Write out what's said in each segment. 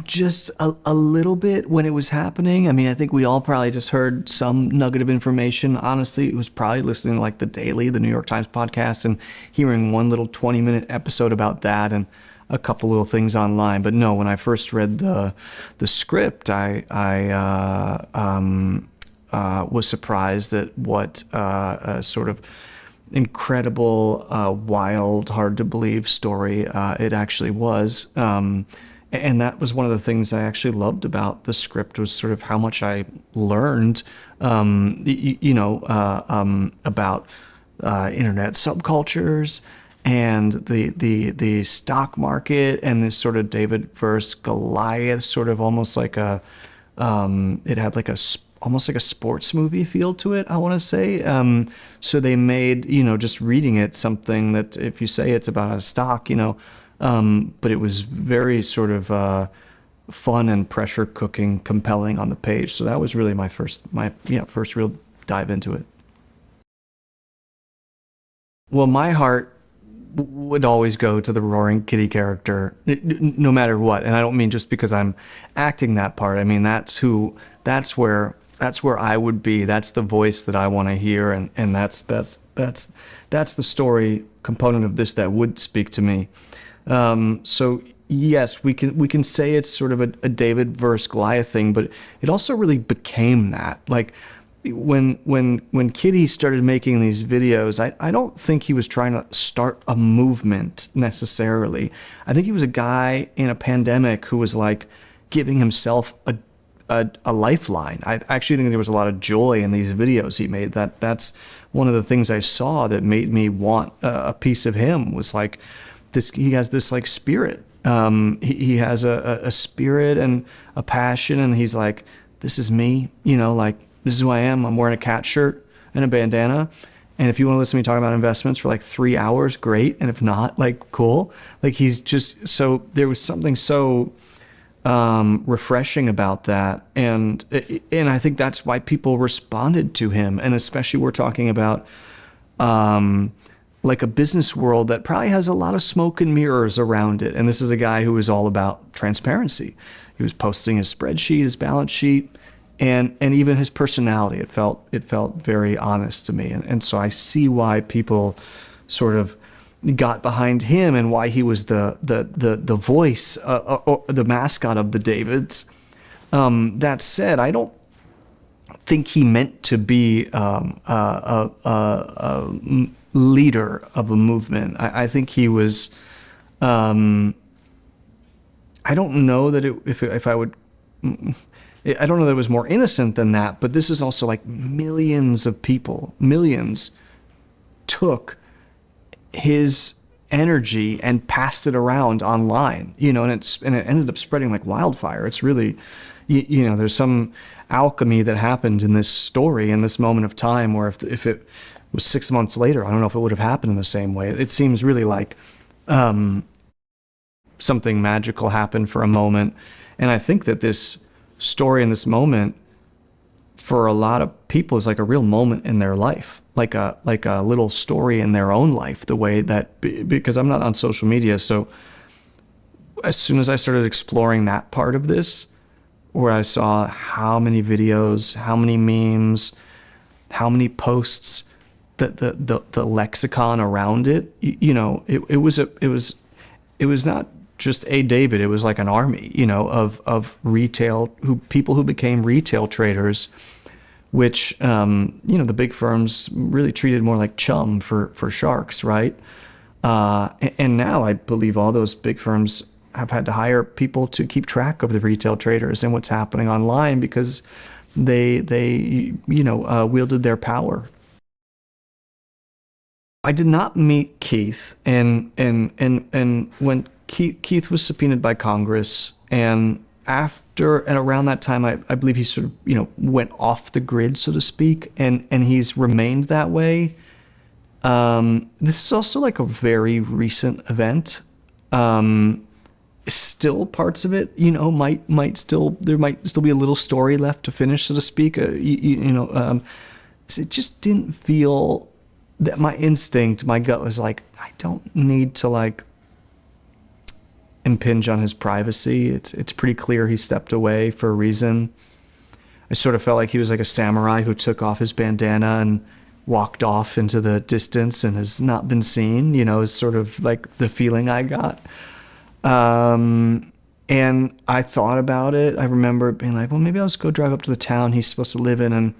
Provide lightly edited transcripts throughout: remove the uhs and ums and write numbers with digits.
Just a little bit when it was happening. I mean, I think we all probably just heard some nugget of information. Honestly, it was probably listening to like the Daily, the New York Times podcast, and hearing one little 20-minute episode about that and a couple little things online. But no, when I first read the script, I was surprised at what sort of incredible, wild, hard to believe story it actually was. And that was one of the things I actually loved about the script, was sort of how much I learned, about internet subcultures and the stock market, and this sort of David versus Goliath, sort of almost like it had like almost like a sports movie feel to it, I want to say. So they made, just reading it, something that if you say it's about a stock, but it was very sort of fun and pressure cooking, compelling on the page. So that was really my first real dive into it. Well, my heart would always go to the roaring kitty character, no matter what. And I don't mean just because I'm acting that part. I mean, that's where I would be. That's the voice that I want to hear. And that's the story component of this that would speak to me. So yes, we can say it's sort of a David versus Goliath thing, but it also really became that. Like when Kitty started making these videos, I don't think he was trying to start a movement necessarily. I think he was a guy in a pandemic who was like giving himself a lifeline. I actually think there was a lot of joy in these videos he made. That's one of the things I saw that made me want a piece of him, was like this. He has this like spirit. He has a spirit and a passion, and he's like, this is me, like, this is who I am. I'm wearing a cat shirt and a bandana. And if you want to listen to me talk about investments for like 3 hours, great. And if not, like, cool. Like, he's just, so there was something so refreshing about that. And I think that's why people responded to him. And especially we're talking about like a business world that probably has a lot of smoke and mirrors around it. And this is a guy who is all about transparency. He was posting his spreadsheet, his balance sheet, and even his personality. It felt very honest to me. And so I see why people sort of got behind him, and why he was the voice, or the mascot of the Davids. That said, I don't think he meant to be a leader of a movement. I think he was. I don't know that if I would. I don't know that it was more innocent than that, but this is also like millions of people, millions took his energy and passed it around online, and it ended up spreading like wildfire. It's really, there's some alchemy that happened in this story, in this moment of time, where if it was 6 months later, I don't know if it would have happened in the same way. It seems really like something magical happened for a moment. And I think that this story in this moment for a lot of people is like a real moment in their life, like a little story in their own life. The way that, because I'm not on social media, so as soon as I started exploring that part of this, where I saw how many videos, how many memes, how many posts, the lexicon around it, it was not just a David. It was like an army, of people who became retail traders, which, the big firms really treated more like chum for sharks, right? And now I believe all those big firms have had to hire people to keep track of the retail traders and what's happening online, because they wielded their power. I did not meet Keith, and when Keith was subpoenaed by Congress, and after and around that time, I believe he sort of went off the grid, so to speak, and he's remained that way. This is also like a very recent event. Still parts of it, might still be a little story left to finish, so to speak. It just didn't feel that my instinct, my gut was like, I don't need to like impinge on his privacy. It's pretty clear he stepped away for a reason. I sort of felt like he was like a samurai who took off his bandana and walked off into the distance and has not been seen, you know, is sort of like the feeling I got. And I thought about it. I remember being like, well, maybe I'll just go drive up to the town he's supposed to live in.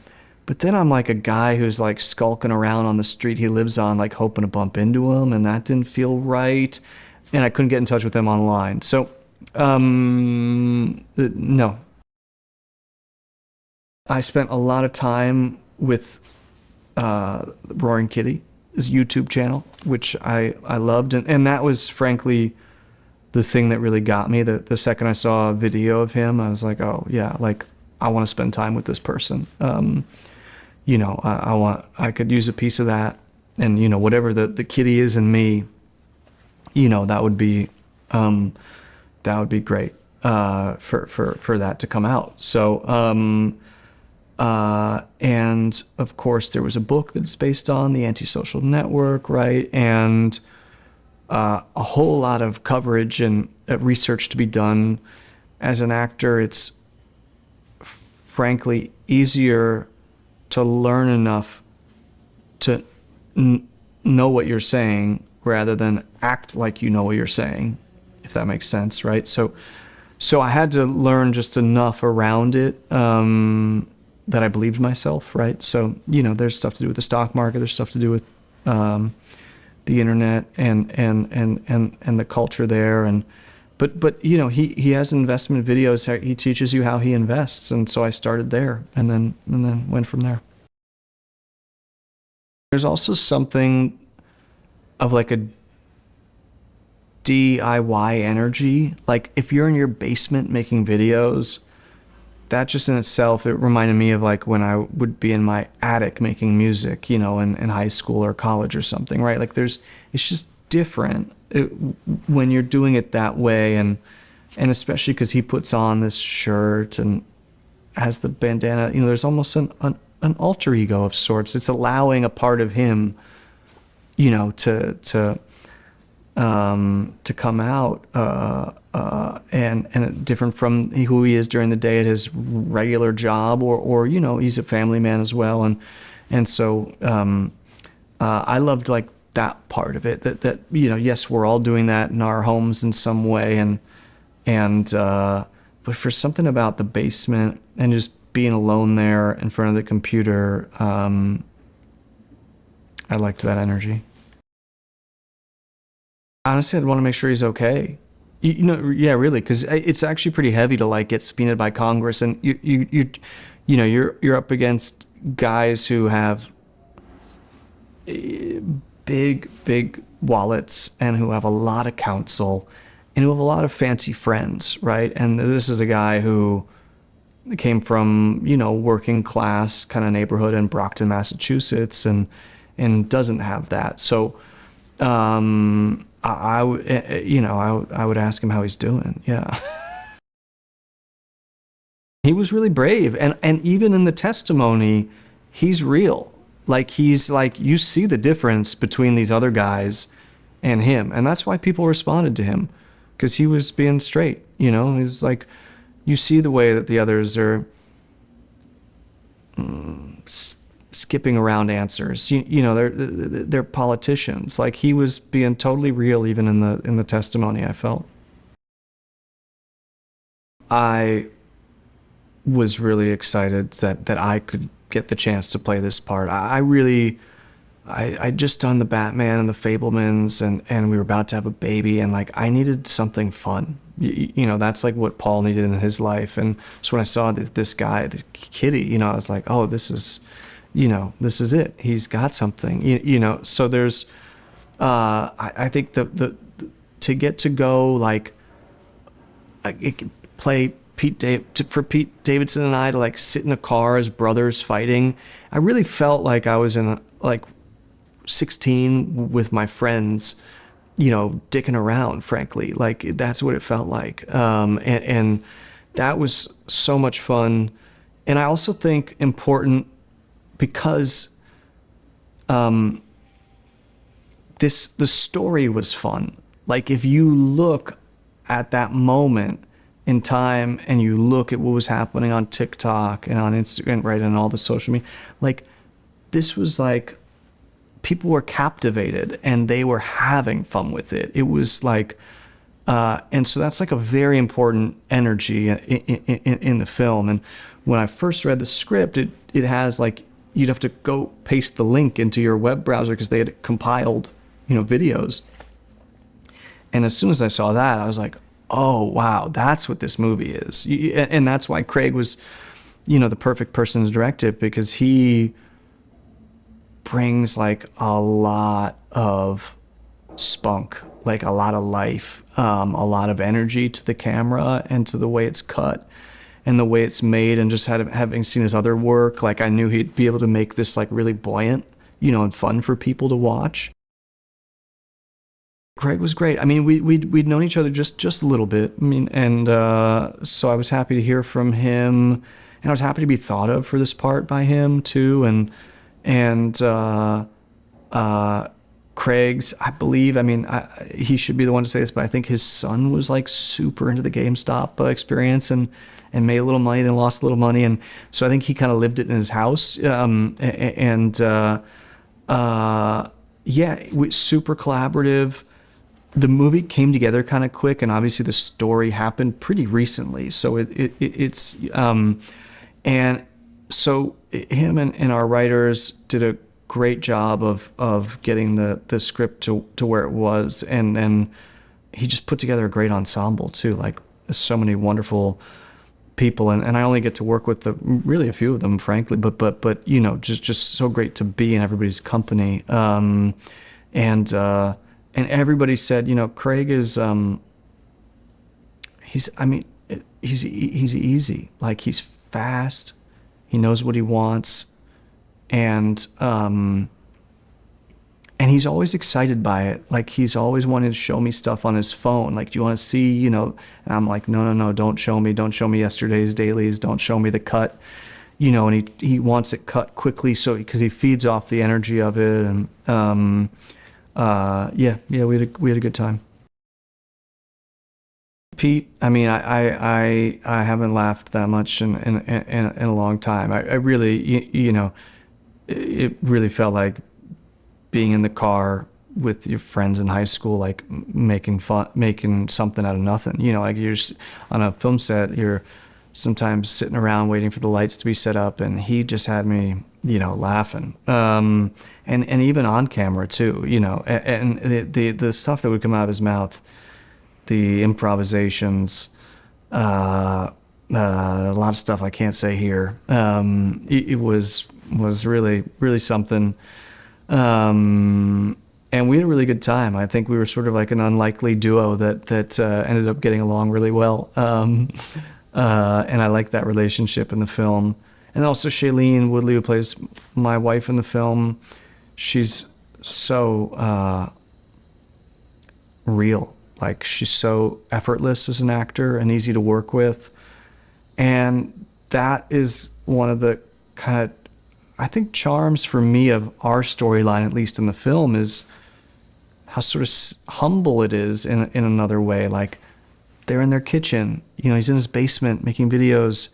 But then I'm like a guy who's like skulking around on the street he lives on, like hoping to bump into him, and that didn't feel right. And I couldn't get in touch with him online. So, no. I spent a lot of time with Roaring Kitty, his YouTube channel, which I loved. And that was, frankly, the thing that really got me. The second I saw a video of him, I was like, oh, yeah, like, I want to spend time with this person. You know, I could use a piece of that. And, you know, whatever the kitty is in me, you know, that would be great for that to come out. So, and of course there was a book that it's based on, The Antisocial Network, right? And a whole lot of coverage and research to be done. As an actor, it's frankly easier to learn enough to know what you're saying rather than act like you know what you're saying, if that makes sense, right? So I had to learn just enough around it that I believed myself, right? So, you know, there's stuff to do with the stock market, there's stuff to do with the internet and the culture there, but you know, he has investment videos. He teaches you how he invests, and so I started there, and then went from there. There's also something of like a DIY energy. Like if you're in your basement making videos, that just in itself, it reminded me of like when I would be in my attic making music, you know, in high school or college or something, right? Like it's just different when you're doing it that way. And especially because he puts on this shirt and has the bandana, you know, there's almost an alter ego of sorts. It's allowing a part of him, you know, to come out and different from who he is during the day at his regular job, or you know, he's a family man as well, and so I loved like that part of it, that you know, yes, we're all doing that in our homes in some way, but for something about the basement and just being alone there in front of the computer, I liked that energy. Honestly, I'd want to make sure he's okay. You know, yeah, really, because it's actually pretty heavy to like get subpoenaed by Congress, and you know, you're up against guys who have big wallets and who have a lot of counsel and who have a lot of fancy friends, right? And this is a guy who came from, you know, working class kind of neighborhood in Brockton, Massachusetts, and doesn't have that. So I would ask him how he's doing. Yeah. He was really brave, and even in the testimony, he's real. Like he's like, you see the difference between these other guys and him, and that's why people responded to him, because he was being straight. You know, he's like, you see the way that the others are skipping around answers. You know, they're politicians. Like he was being totally real, even in the testimony. I felt. I was really excited that I could get the chance to play this part. I just done the Batman and the Fablemans, and we were about to have a baby, and like I needed something fun. You know, that's like what Paul needed in his life. And so when I saw this guy, this kitty, you know, I was like, oh, this is, you know, this is it. He's got something. You know, so there's I think the to get to go like play for Pete Davidson and I to like sit in a car as brothers fighting, I really felt like I was in like 16 with my friends, you know, dicking around, frankly. Like that's what it felt like. And that was so much fun. And I also think important because the story was fun. Like if you look at that moment in time and you look at what was happening on TikTok and on Instagram, right, and all the social media, like, this was like, people were captivated and they were having fun with it. It was like, and so that's like a very important energy in the film. And when I first read the script, it has like, you'd have to go paste the link into your web browser because they had compiled, videos. And as soon as I saw that, I was like, oh, wow, that's what this movie is. And that's why Craig was, the perfect person to direct it, because he brings like a lot of spunk, like a lot of life, a lot of energy to the camera and to the way it's cut and the way it's made. And just having seen his other work, like, I knew he'd be able to make this like really buoyant, and fun for people to watch. Craig was great. I mean, we'd known each other just a little bit. I mean, and so I was happy to hear from him, and I was happy to be thought of for this part by him too. And Craig's, I believe, I mean, he should be the one to say this, but I think his son was like super into the GameStop experience and made a little money, then lost a little money. And so I think he kind of lived it in his house. Yeah, super collaborative. The movie came together kind of quick, and obviously the story happened pretty recently. So it's and so him and our writers did a great job of getting the script to where it was, and then he just put together a great ensemble too. Like, there's so many wonderful people, and I only get to work with really a few of them, frankly, but just so great to be in everybody's company. And everybody said, Craig is he's easy. Like, he's fast, he knows what he wants, and he's always excited by it. Like, he's always wanted to show me stuff on his phone. Like, do you want to see, and I'm like, no, don't show me yesterday's dailies, don't show me the cut, and he wants it cut quickly, so because he feeds off the energy of it. And we had a good time. Pete, I mean, I haven't laughed that much in a long time. I really, it really felt like being in the car with your friends in high school, like making something out of nothing. Like, you're just on a film set, you're sometimes sitting around waiting for the lights to be set up, and he just had me, laughing. And even on camera too, and the stuff that would come out of his mouth, the improvisations, a lot of stuff I can't say here. It was really, really something. And we had a really good time. I think we were sort of like an unlikely duo that ended up getting along really well. And I like that relationship in the film. And also Shailene Woodley, who plays my wife in the film, she's so real. Like, she's so effortless as an actor and easy to work with. And that is one of the kind of, I think, charms for me of our storyline, at least in the film, is how sort of humble it is in another way. Like, they're in their kitchen, he's in his basement making videos.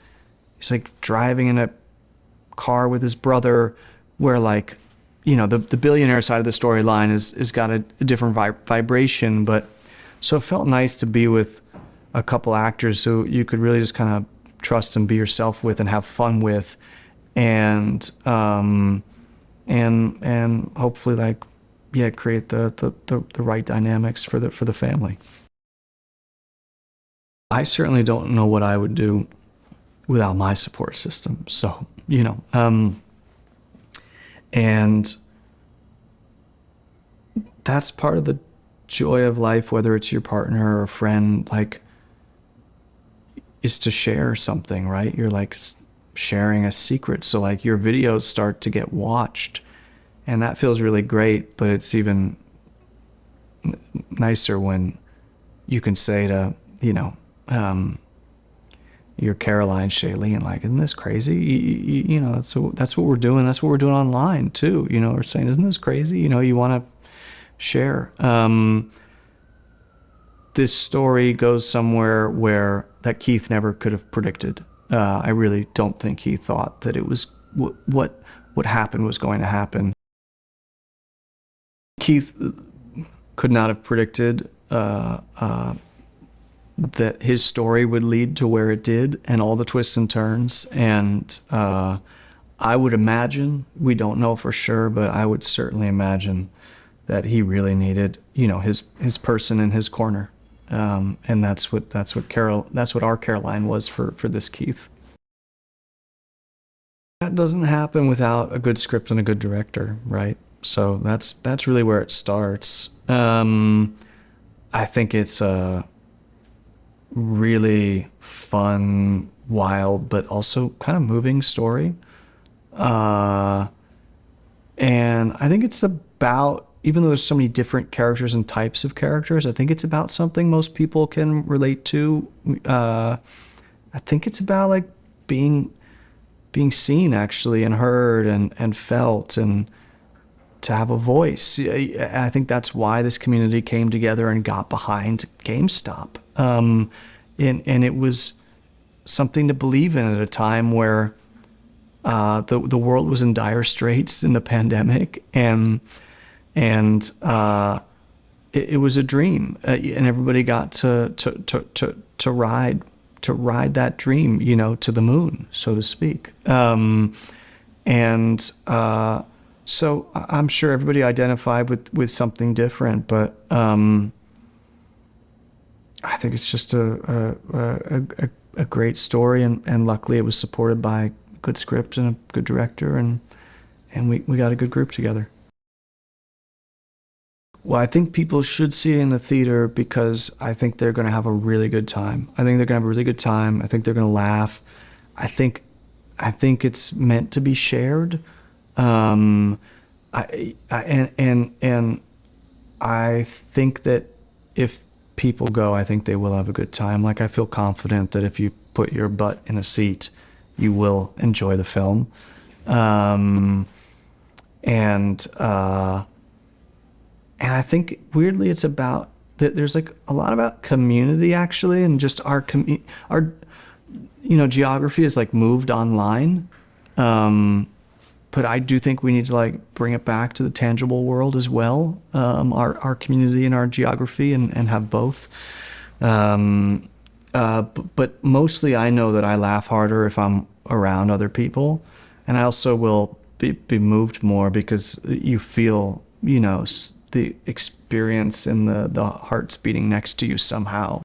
He's like driving in a car with his brother, where, like, the billionaire side of the storyline is got a different vibration. But so it felt nice to be with a couple actors who you could really just kind of trust and be yourself with and have fun with, and hopefully, like, create the right dynamics for the family. I certainly don't know what I would do without my support system. So, and that's part of the joy of life, whether it's your partner or a friend, like, is to share something, right? You're like sharing a secret. So, like, your videos start to get watched, and that feels really great. But it's even nicer when you can say to, your Caroline, Shailene, like, isn't this crazy? That's what we're doing. That's what we're doing online too. We're saying, isn't this crazy? You want to share. this story goes somewhere where that Keith never could have predicted. I really don't think he thought that it was what happened was going to happen. Keith could not have predicted that his story would lead to where it did and all the twists and turns. And I would imagine, we don't know for sure, but I would certainly imagine that he really needed, you know, his person in his corner. And that's what our Caroline was for this Keith. That doesn't happen without a good script and a good director, right? So that's really where it starts. I think it's a really fun, wild, but also kind of moving story. And I think it's about, even though there's so many different characters and types of characters, I think it's about something most people can relate to. I think it's about like being seen actually and heard and felt and to have a voice. I think that's why this community came together and got behind GameStop. And it was something to believe in at a time where the world was in dire straits in the pandemic, and it was a dream, and everybody got to ride that dream, you know, to the moon, so to speak. So I'm sure everybody identified with something different, but I think it's just a great story, and luckily it was supported by a good script and a good director, and we got a good group together. Well, I think people should see it in the theater because I think they're going to have a really good time. I think they're going to have a really good time. I think they're going to laugh. I think it's meant to be shared. I think that if people go, I think they will have a good time. Like, I feel confident that if you put your butt in a seat, you will enjoy the film. And I think weirdly it's about that. There's like a lot about community actually, and just our geography is like moved online. But I do think we need to like bring it back to the tangible world as well. Our community and our geography, and have both. But mostly I know that I laugh harder if I'm around other people, and I also will be moved more because you feel, you know, the experience and the hearts beating next to you somehow.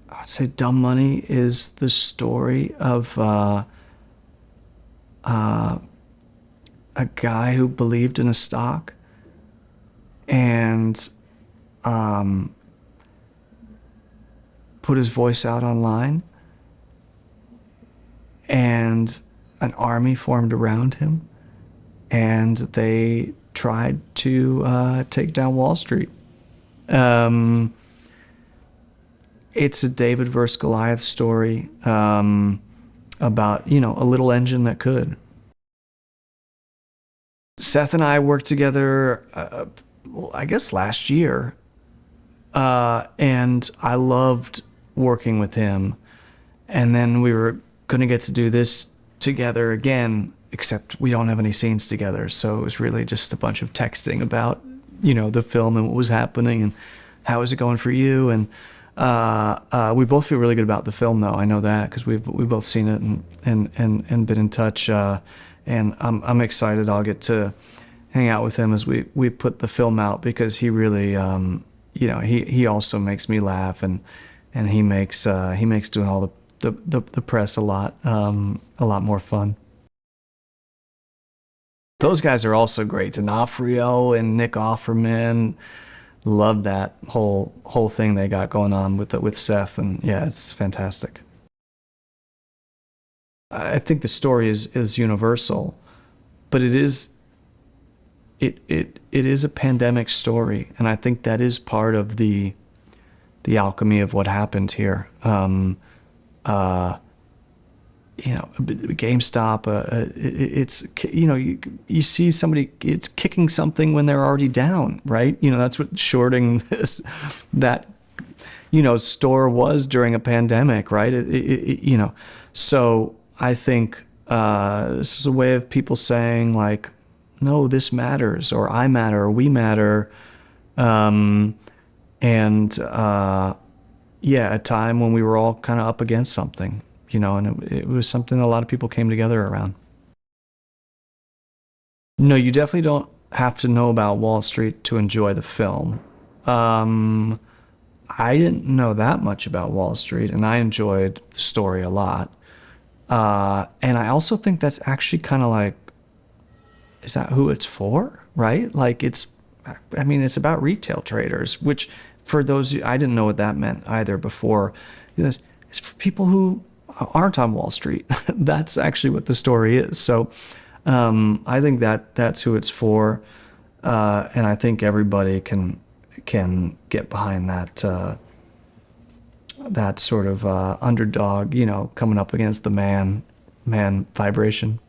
I'd say Dumb Money is the story of a guy who believed in a stock and put his voice out online, and an army formed around him, and they tried to take down Wall Street. It's a David versus Goliath story about, you know, a little engine that could. Seth and I worked together, I guess last year, and I loved working with him. And then we were going to get to do this together again, except we don't have any scenes together. So it was really just a bunch of texting about, you know, the film and what was happening and how is it going for you. And we both feel really good about the film, though. I know that because we've both seen it and been in touch. And I'm excited I'll get to hang out with him as we put the film out, because he really, you know, he also makes me laugh, and he makes doing all the press a lot more fun. Those guys are also great. D'Onofrio and Nick Offerman. Love that whole thing they got going on with Seth, and yeah, it's fantastic. I think the story is universal, but it is a pandemic story, and I think that is part of the GameStop, it's, you see somebody, it's kicking something when they're already down, right? That's what shorting that store was during a pandemic, right? So I think this is a way of people saying like, no, this matters, or I matter, or we matter. Yeah, a time when we were all kind of up against something, and it was something a lot of people came together around. No, you definitely don't have to know about Wall Street to enjoy the film. I didn't know that much about Wall Street, and I enjoyed the story a lot. And I also think that's actually kind of like, is that who it's for, right? Like it's about retail traders, which for those, I didn't know what that meant either before. It's for people who aren't on Wall Street. That's actually what the story is. So I think that's who it's for. And I think everybody can get behind that sort of underdog, coming up against the man vibration.